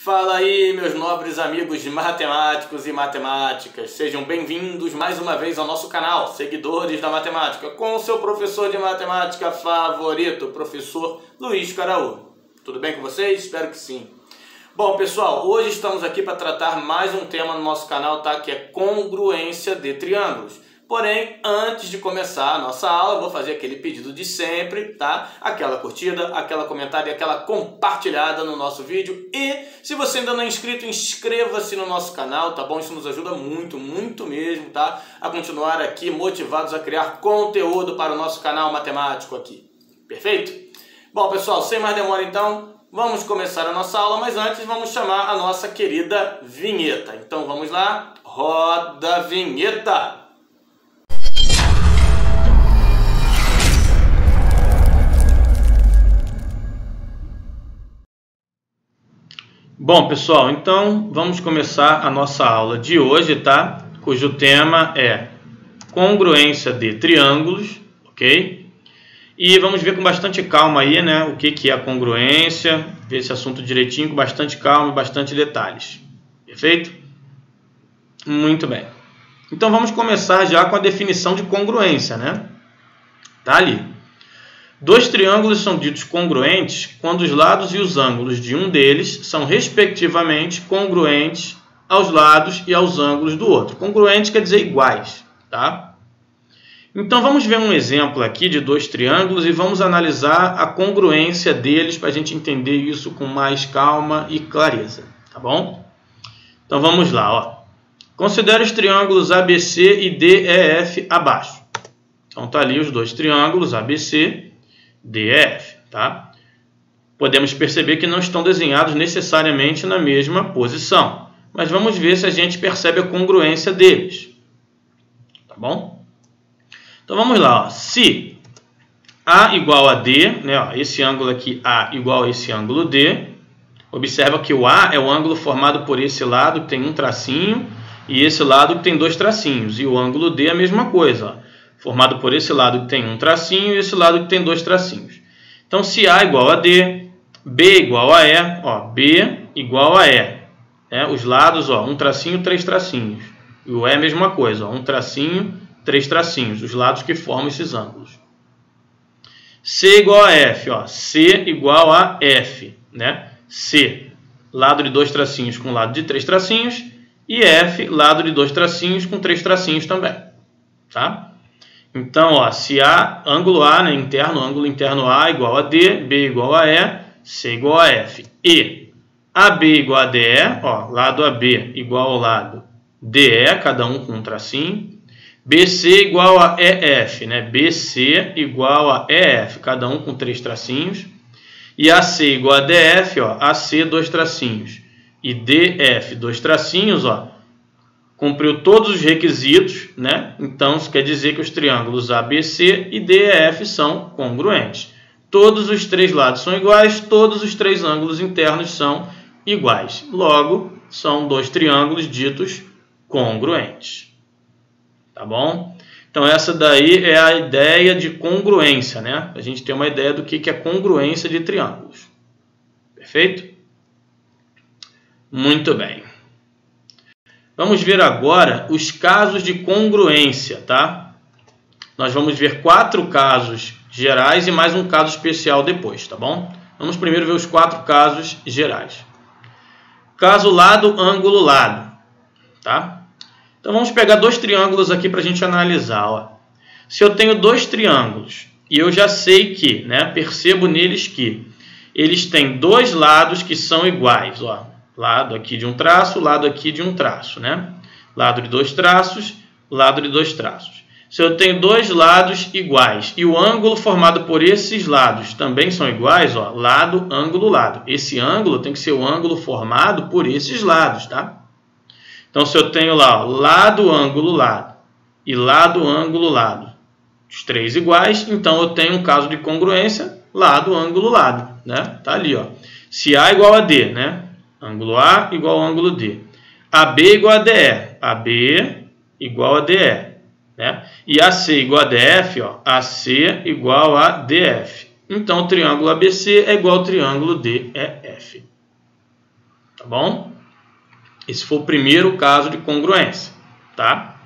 Fala aí, meus nobres amigos matemáticos e matemáticas. Sejam bem-vindos mais uma vez ao nosso canal, Seguidores da Matemática, com o seu professor de matemática favorito, professor Luiz Caraú. Tudo bem com vocês? Espero que sim. Bom, pessoal, hoje estamos aqui para tratar mais um tema no nosso canal, tá? Que é congruência de triângulos. Porém, antes de começar a nossa aula, eu vou fazer aquele pedido de sempre, tá? Aquela curtida, aquela comentário e aquela compartilhada no nosso vídeo. E se você ainda não é inscrito, inscreva-se no nosso canal, tá bom? Isso nos ajuda muito, muito mesmo, tá? A continuar aqui motivados a criar conteúdo para o nosso canal matemático aqui. Perfeito? Bom, pessoal, sem mais demora então, vamos começar a nossa aula, mas antes vamos chamar a nossa querida vinheta. Então vamos lá, roda a vinheta! Bom, pessoal, então vamos começar a nossa aula de hoje, tá? Cujo tema é congruência de triângulos, ok? E vamos ver com bastante calma aí, né? O que é a congruência, ver esse assunto direitinho, com bastante calma e bastante detalhes. Perfeito? Muito bem. Então vamos começar já com a definição de congruência, né? Tá ali. Dois triângulos são ditos congruentes quando os lados e os ângulos de um deles são, respectivamente, congruentes aos lados e aos ângulos do outro. Congruentes quer dizer iguais, tá? Então, vamos ver um exemplo aqui de dois triângulos e vamos analisar a congruência deles para a gente entender isso com mais calma e clareza, tá bom? Então, vamos lá, ó. Considere os triângulos ABC e DEF abaixo. Então, tá ali os dois triângulos ABC DEF, tá? Podemos perceber que não estão desenhados necessariamente na mesma posição, mas vamos ver se a gente percebe a congruência deles, tá bom? Então vamos lá, ó. Se A igual a D, né, ó, esse ângulo aqui A igual a esse ângulo D, observa que o A é o ângulo formado por esse lado que tem um tracinho e esse lado que tem dois tracinhos, e o ângulo D é a mesma coisa, ó, formado por esse lado que tem um tracinho e esse lado que tem dois tracinhos. Então, se A igual a D, B igual a E, ó, B igual a E. Né? Os lados, ó, um tracinho, três tracinhos. E o E é a mesma coisa, ó, um tracinho, três tracinhos, os lados que formam esses ângulos. C igual a F, ó, C igual a F. Né? C, lado de dois tracinhos com lado de três tracinhos, e F, lado de dois tracinhos com três tracinhos também. Tá? Então, ó, se A, ângulo A, né, interno, ângulo interno A igual a D, B igual a E, C igual a F. E AB igual a DE, ó, lado AB igual ao lado DE, cada um com um tracinho. BC igual a EF, né, BC igual a EF, cada um com três tracinhos. E AC igual a DF, ó, AC, dois tracinhos. E DF, dois tracinhos, ó. Cumpriu todos os requisitos, né? Então, isso quer dizer que os triângulos ABC e DEF são congruentes. Todos os três lados são iguais, todos os três ângulos internos são iguais. Logo, são dois triângulos ditos congruentes. Tá bom? Então, essa daí é a ideia de congruência, né? A gente tem uma ideia do que é congruência de triângulos. Perfeito? Muito bem. Vamos ver agora os casos de congruência, tá? Nós vamos ver 4 casos gerais e mais um caso especial depois, tá bom? Vamos primeiro ver os 4 casos gerais. Caso lado, ângulo, lado, tá? Então vamos pegar dois triângulos aqui para a gente analisar, ó. Se eu tenho dois triângulos e eu já sei que, né, percebo neles que eles têm dois lados que são iguais, ó. Lado aqui de um traço, lado aqui de um traço, né? Lado de dois traços, lado de dois traços. Se eu tenho dois lados iguais e o ângulo formado por esses lados também são iguais, ó, lado, ângulo, lado. Esse ângulo tem que ser o ângulo formado por esses lados, tá? Então, se eu tenho lá, ó, lado, ângulo, lado e lado, ângulo, lado, os três iguais, então eu tenho um caso de congruência, lado, ângulo, lado, né? Tá ali, ó. Se A igual a D, né? Ângulo A igual ao ângulo D. AB igual a DE. AB igual a DE. Né? E AC igual a DF, ó. AC igual a DF. Então, o triângulo ABC é igual ao triângulo DEF. tá bom? Esse foi o primeiro caso de congruência, tá?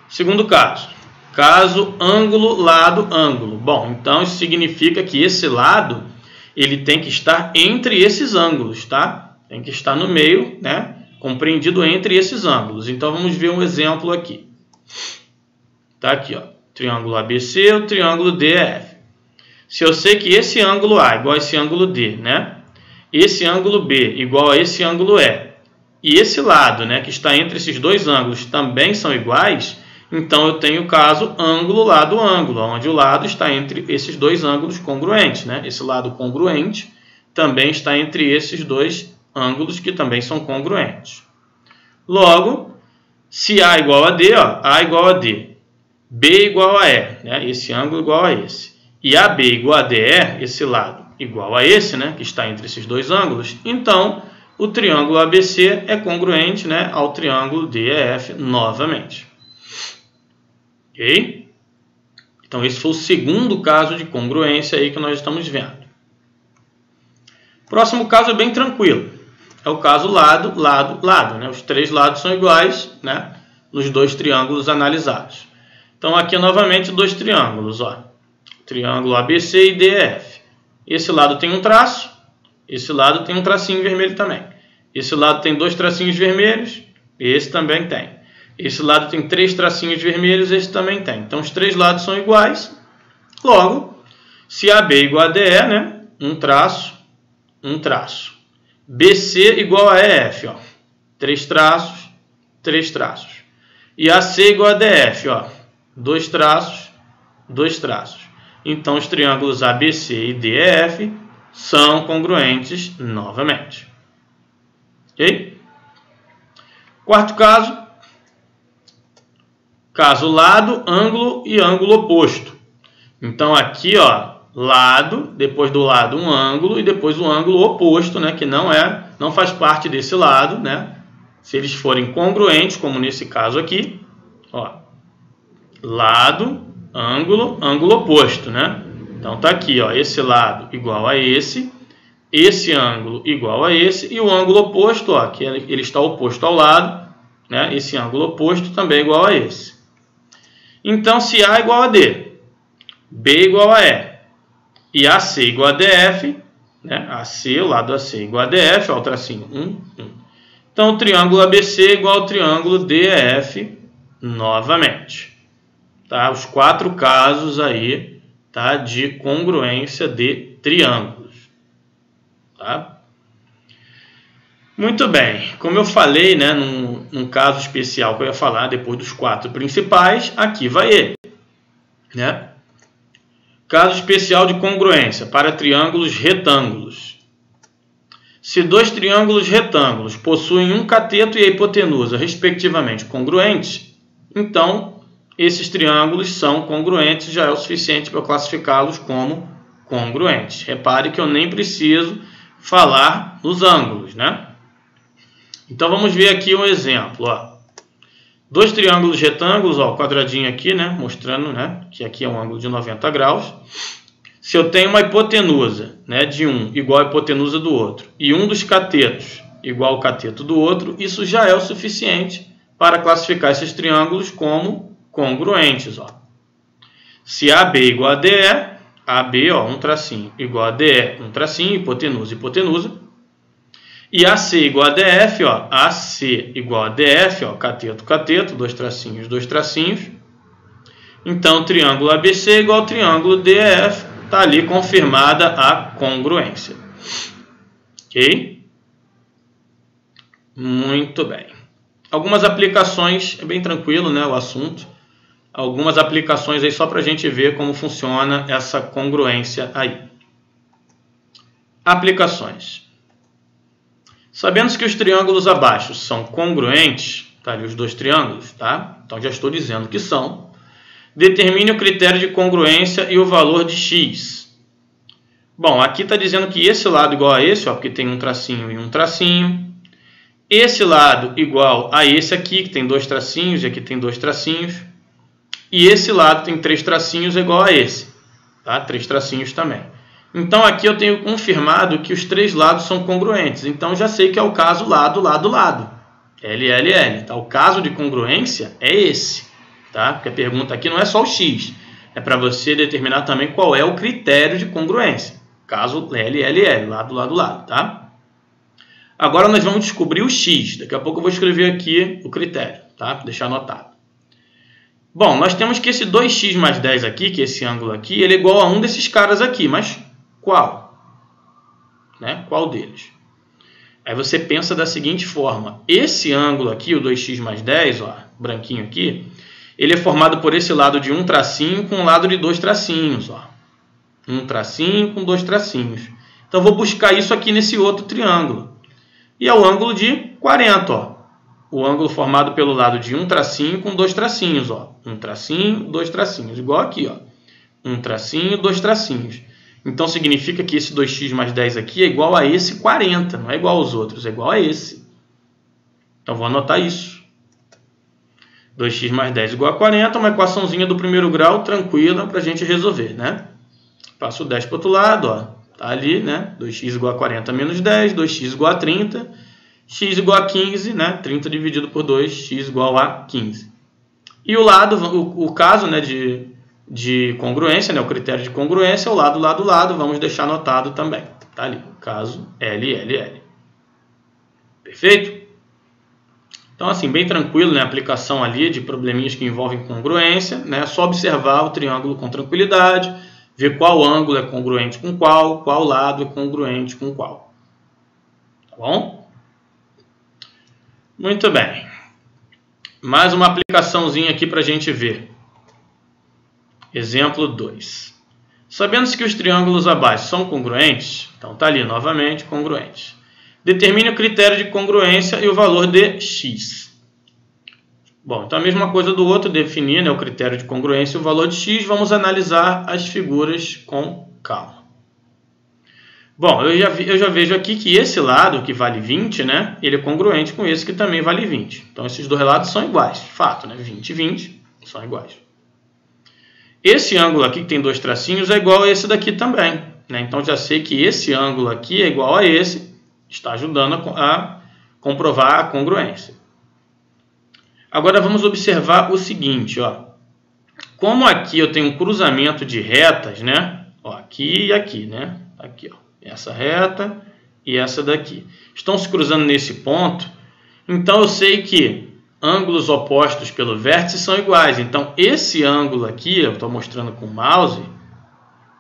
Segundo caso, caso ângulo, lado, ângulo. Bom, então isso significa que esse lado ele tem que estar entre esses ângulos, tá? Tem que estar no meio, né? Compreendido entre esses ângulos. Então vamos ver um exemplo aqui. Tá aqui, ó, triângulo ABC, o triângulo DEF. Se eu sei que esse ângulo A é igual a esse ângulo D, né? Esse ângulo B igual a esse ângulo E, e esse lado, né, que está entre esses dois ângulos também são iguais, então eu tenho o caso ângulo, lado, ângulo, onde o lado está entre esses dois ângulos congruentes, né? Esse lado congruente também está entre esses dois ângulos que também são congruentes. Logo, se A igual a D, ó, A igual a D, B igual a E, né? Esse ângulo igual a esse, e AB igual a DE, esse lado igual a esse, né, que está entre esses dois ângulos, então o triângulo ABC é congruente, né, ao triângulo DEF novamente. Ok? Então esse foi o segundo caso de congruência aí que nós estamos vendo. Próximo caso é bem tranquilo. É o caso lado, lado, lado, né? Os três lados são iguais, né, nos dois triângulos analisados. Então aqui novamente dois triângulos, ó. Triângulo ABC e DEF. Esse lado tem um traço, esse lado tem um tracinho vermelho também. Esse lado tem dois tracinhos vermelhos, esse também tem. Esse lado tem três tracinhos vermelhos, esse também tem. Então os três lados são iguais. Logo, se AB é igual a DE, né? Um traço, um traço. BC igual a EF, ó. Três traços, três traços. E AC igual a DF, ó. Dois traços, dois traços. Então, os triângulos ABC e DEF são congruentes novamente. Ok? Quarto caso. Caso lado, ângulo e ângulo oposto. Então, aqui, ó, lado, depois do lado um ângulo e depois o ângulo oposto, né, que não faz parte desse lado, né? Se eles forem congruentes, como nesse caso aqui, ó, lado, ângulo, ângulo oposto, né? Então tá aqui, ó, esse lado igual a esse ângulo igual a esse, e o ângulo oposto, ó, que ele está oposto ao lado, né? Esse ângulo oposto também é igual a esse. Então, se A igual a D, B igual a E, e AC igual a DF, né? AC, o lado AC igual a DF, ó, o tracinho 1, 1. Então, o triângulo ABC igual ao triângulo DEF novamente. Tá? Os quatro casos aí, tá, de congruência de triângulos. Tá? Muito bem. Como eu falei, né, num caso especial que eu ia falar depois dos quatro principais, aqui vai ele. Né? Caso especial de congruência para triângulos retângulos. Se dois triângulos retângulos possuem um cateto e a hipotenusa, respectivamente, congruentes, então esses triângulos são congruentes, já é o suficiente para eu classificá-los como congruentes. Repare que eu nem preciso falar nos ângulos, né? Então vamos ver aqui um exemplo, ó. Dois triângulos retângulos, ó, quadradinho aqui, né, mostrando, né, que aqui é um ângulo de 90 graus. Se eu tenho uma hipotenusa, né, de um igual à hipotenusa do outro, e um dos catetos igual ao cateto do outro, isso já é o suficiente para classificar esses triângulos como congruentes, ó. Se AB igual a DE, AB, ó, um tracinho, igual a DE, um tracinho, hipotenusa, hipotenusa. E AC igual a DF, ó, AC igual a DF, ó, cateto, cateto, dois tracinhos, dois tracinhos. Então, o triângulo ABC igual ao triângulo DEF, está ali confirmada a congruência. Ok? Muito bem. Algumas aplicações, é bem tranquilo, né, o assunto. Algumas aplicações aí só para a gente ver como funciona essa congruência aí. Aplicações. Sabendo que os triângulos abaixo são congruentes, tá ali os dois triângulos, tá? Então já estou dizendo que são. Determine o critério de congruência e o valor de x. Bom, aqui está dizendo que esse lado igual a esse, ó, porque tem um tracinho e um tracinho. Esse lado igual a esse aqui, que tem dois tracinhos, e aqui tem dois tracinhos. E esse lado tem três tracinhos igual a esse, tá? Três tracinhos também. Então aqui eu tenho confirmado que os três lados são congruentes. Então já sei que é o caso lado, lado, lado. L, L, L. Tá? O caso de congruência é esse. Tá? Porque a pergunta aqui não é só o X. É para você determinar também qual é o critério de congruência. Caso L, L, L. Lado, lado, lado. Tá? Agora nós vamos descobrir o X. Daqui a pouco eu vou escrever aqui o critério. Tá? Vou deixar anotado. Bom, nós temos que esse 2x mais 10 aqui, que é esse ângulo aqui, ele é igual a um desses caras aqui. Mas qual? Né? Qual deles? Aí você pensa da seguinte forma. Esse ângulo aqui, o 2x mais 10, ó, branquinho aqui, ele é formado por esse lado de um tracinho com o lado de dois tracinhos. Ó. Um tracinho com dois tracinhos. Então eu vou buscar isso aqui nesse outro triângulo. E é o ângulo de 40. Ó. O ângulo formado pelo lado de um tracinho com dois tracinhos. Ó. Um tracinho, dois tracinhos. Igual aqui. Ó. Um tracinho, dois tracinhos. Então significa que esse 2x mais 10 aqui é igual a esse 40. Não é igual aos outros, é igual a esse. Então vou anotar isso. 2x mais 10 igual a 40, uma equaçãozinha do primeiro grau, tranquila, para a gente resolver, né? Passo o 10 para o outro lado, ó. Tá ali, né? 2x igual a 40 menos 10, 2x igual a 30, x igual a 15, né? 30 dividido por 2, x igual a 15. E o lado, o caso, né, de congruência, né, o critério de congruência é o lado, lado, lado, vamos deixar anotado também. Tá ali, o caso L, L, L. Perfeito? Então, assim, bem tranquilo, né? A aplicação ali de probleminhas que envolvem congruência, né? É só observar o triângulo com tranquilidade, ver qual ângulo é congruente com qual lado é congruente com qual. Tá bom? Muito bem. Mais uma aplicaçãozinha aqui para a gente ver. Exemplo 2. Sabendo-se que os triângulos abaixo são congruentes, então tá ali novamente, congruentes. Determine o critério de congruência e o valor de x. Bom, então a mesma coisa do outro, definir, né, o critério de congruência e o valor de x. Vamos analisar as figuras com calma. Bom, eu já vejo aqui que esse lado, que vale 20, né, ele é congruente com esse que também vale 20. Então esses dois lados são iguais, de fato, né, 20 e 20 são iguais. Esse ângulo aqui, que tem dois tracinhos, é igual a esse daqui também. Né? Então já sei que esse ângulo aqui é igual a esse. Está ajudando a comprovar a congruência. Agora vamos observar o seguinte, ó. Como aqui eu tenho um cruzamento de retas, né? Ó, aqui e aqui, né? Aqui, ó. Essa reta e essa daqui. Estão se cruzando nesse ponto. Então eu sei que ângulos opostos pelo vértice são iguais. Então esse ângulo aqui, eu estou mostrando com o mouse,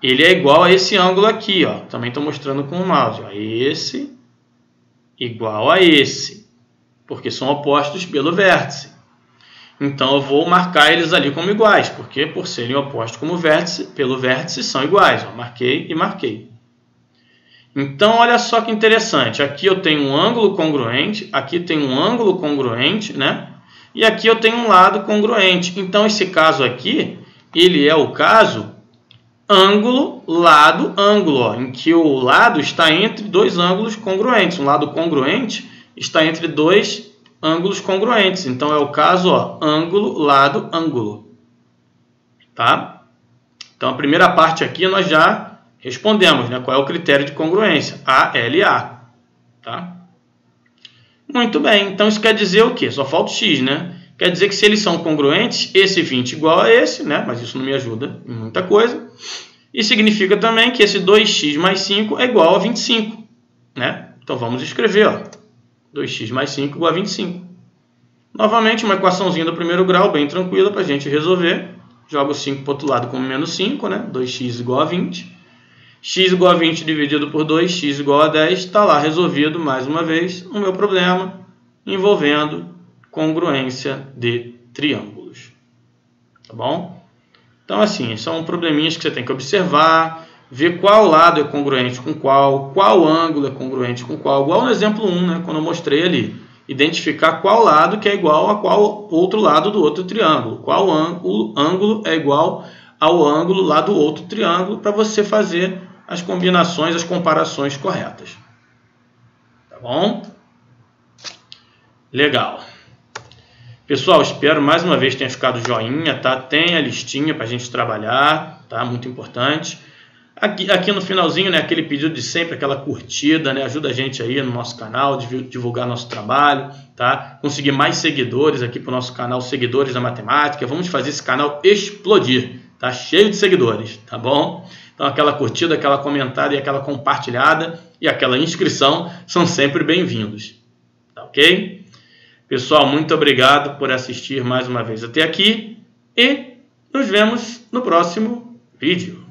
ele é igual a esse ângulo aqui, ó. Também estou mostrando com o mouse, ó. Esse igual a esse, porque são opostos pelo vértice. Então eu vou marcar eles ali como iguais, porque por serem opostos pelo vértice são iguais. Ó, marquei e marquei. Então olha só que interessante, aqui eu tenho um ângulo congruente, aqui tem um ângulo congruente, né? E aqui eu tenho um lado congruente. Então esse caso aqui, ele é o caso ângulo, lado, ângulo, ó, em que o lado está entre dois ângulos congruentes. Um lado congruente está entre dois ângulos congruentes. Então é o caso, ó, ângulo, lado, ângulo. Tá? Então a primeira parte aqui nós já respondemos, né? Qual é o critério de congruência? A, L, A. Tá? Muito bem. Então isso quer dizer o quê? Só falta o x, né? Quer dizer que se eles são congruentes, esse 20 igual a esse, né? Mas isso não me ajuda em muita coisa. E significa também que esse 2x mais 5 é igual a 25. Né? Então vamos escrever, ó, 2x mais 5 igual a 25. Novamente, uma equaçãozinha do primeiro grau, bem tranquila para a gente resolver. Jogo o 5 para o outro lado como menos 5, né? 2x igual a 20. X igual a 20 dividido por 2, x igual a 10. Está lá resolvido, mais uma vez, o meu problema envolvendo congruência de triângulos. Tá bom? Então, assim, são probleminhas que você tem que observar, ver qual lado é congruente com qual ângulo é congruente com qual, igual no exemplo 1, né, quando eu mostrei ali. Identificar qual lado que é igual a qual outro lado do outro triângulo. Qual ângulo é igual ao ângulo lá do outro triângulo, para você fazer as combinações, as comparações corretas. Tá bom? Legal. Pessoal, espero mais uma vez tenha ficado joinha, tá? Tem a listinha para a gente trabalhar, tá? Muito importante. Aqui no finalzinho, né, aquele pedido de sempre, aquela curtida, né, ajuda a gente aí no nosso canal, divulgar nosso trabalho, tá? Conseguir mais seguidores aqui para o nosso canal, Seguidores da Matemática. Vamos fazer esse canal explodir, tá? Cheio de seguidores, tá bom? Então aquela curtida, aquela comentada e aquela compartilhada e aquela inscrição são sempre bem-vindos, tá ok? Pessoal, muito obrigado por assistir mais uma vez até aqui e nos vemos no próximo vídeo.